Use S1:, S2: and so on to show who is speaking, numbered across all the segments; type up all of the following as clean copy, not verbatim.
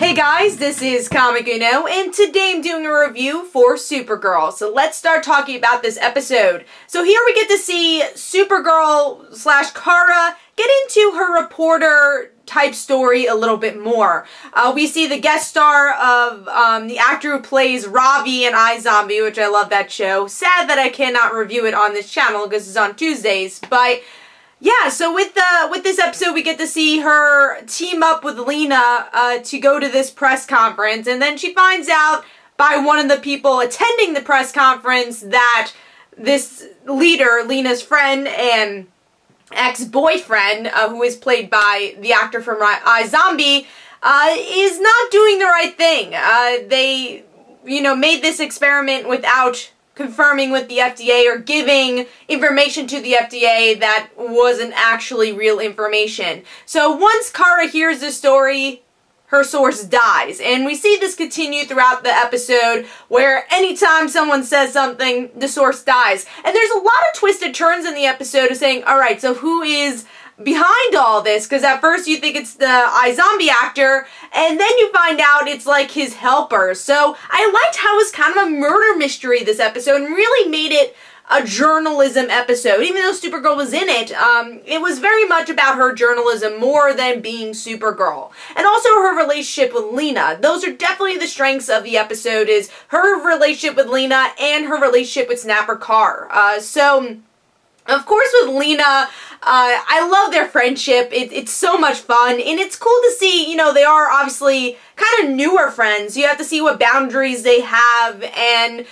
S1: Hey guys, this is Comic Uno, and today I'm doing a review for Supergirl. So let's start talking about this episode. So here we get to see Supergirl / Kara get into her reporter type story a little bit more. We see the guest star of the actor who plays Ravi in iZombie, which I love that show. Sad that I cannot review it on this channel because it's on Tuesdays, but yeah, so with this episode, we get to see her team up with Lena to go to this press conference, and then she finds out by one of the people attending the press conference that this leader, Lena's friend and ex-boyfriend, who is played by the actor from iZombie, is not doing the right thing. They, made this experiment without confirming with the FDA or giving information to the FDA that wasn't actually real information. So once Kara hears the story, her source dies. And we see this continue throughout the episode where anytime someone says something, the source dies. And there's a lot of twisted turns in the episode of saying, alright, so who is behind all this? Because at first you think it's the iZombie actor, and then you find out it's like his helper. So I liked how it was kind of a murder mystery this episode and really made it a journalism episode. Even though Supergirl was in it, it was very much about her journalism more than being Supergirl. And also her relationship with Lena. Those are definitely the strengths of the episode, is her relationship with Lena and her relationship with Snapper Carr. Of course, with Lena, I love their friendship. It's so much fun, and it's cool to see, they are obviously kind of newer friends. You have to see what boundaries they have and,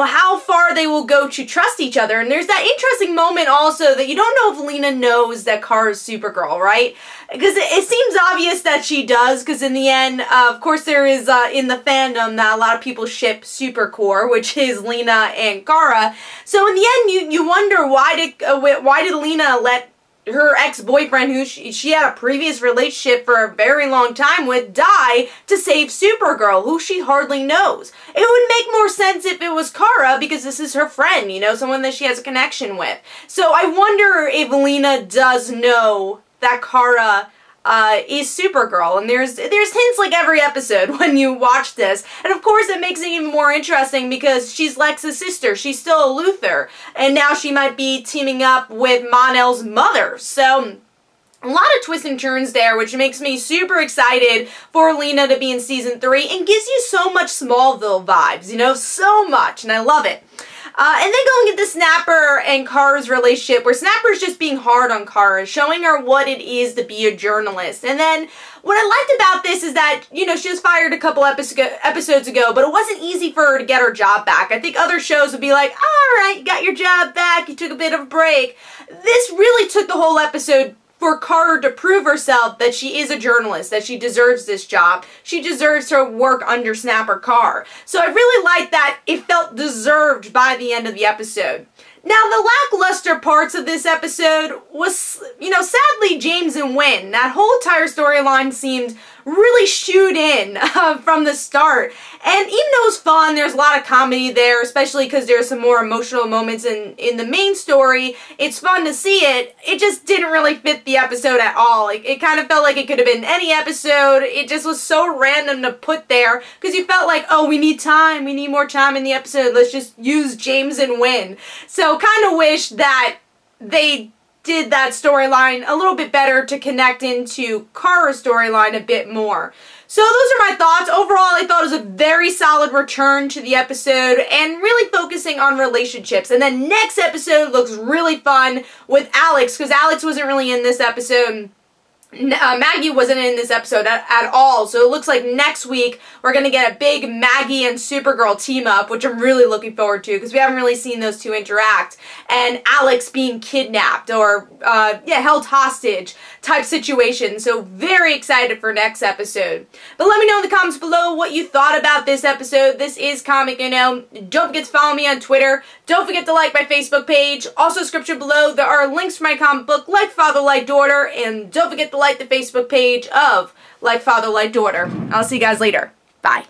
S1: how far they will go to trust each other. And there's that interesting moment also that you don't know if Lena knows that Kara is Supergirl, right? Because it seems obvious that she does, because in the end, of course, there is in the fandom that a lot of people ship Supercore, which is Lena and Kara. So in the end, you wonder why did Lena let her ex-boyfriend, who she had a previous relationship for a very long time with, die to save Supergirl, who she hardly knows. It would make more sense if it was Kara, because this is her friend, someone that she has a connection with. So I wonder if Lena does know that Kara is Supergirl, and there's hints like every episode when you watch this. And of course it makes it even more interesting because she's Lex's sister, she's still a Luthor, and now she might be teaming up with Mon-El's mother. So a lot of twists and turns there, which makes me super excited for Lena to be in season 3 and gives you so much Smallville vibes, so much, and I love it. And then going into Snapper and Kara's relationship, where Snapper's just being hard on Kara, showing her what it is to be a journalist. And then what I liked about this is that, she was fired a couple episodes ago, but it wasn't easy for her to get her job back. I think other shows would be like, alright, you got your job back, you took a bit of a break. This really took the whole episode for Kara to prove herself that she is a journalist, that she deserves this job. She deserves to work under Snapper Carr. So I really liked that it felt deserved by the end of the episode. Now, the lackluster parts of this episode was, sadly, James and Wynn. That whole entire storyline seemed really shoot in from the start. And even though it was fun, there's a lot of comedy there, especially because there's some more emotional moments in the main story. It's fun to see it. It just didn't really fit the episode at all. It kind of felt like it could have been any episode. It just was so random to put there because you felt like, oh, we need time. We need more time in the episode. Let's just use James and Wynn. So kind of wish that they did that storyline a little bit better to connect into Kara's storyline a bit more. So those are my thoughts. Overall, I thought it was a very solid return to the episode and really focusing on relationships. And then next episode looks really fun with Alex, because Alex wasn't really in this episode. Maggie wasn't in this episode at all, so it looks like next week we're going to get a big Maggie and Supergirl team up, which I'm really looking forward to because we haven't really seen those two interact, and Alex being kidnapped or held hostage type situation, so very excited for next episode. But let me know in the comments below what you thought about this episode. This is Comic Uno. Don't forget to follow me on Twitter. Don't forget to like my Facebook page. Also, description below, there are links to my comic book, Like Father, Like Daughter, and don't forget to like the Facebook page of Like Father, Like Daughter. I'll see you guys later. Bye.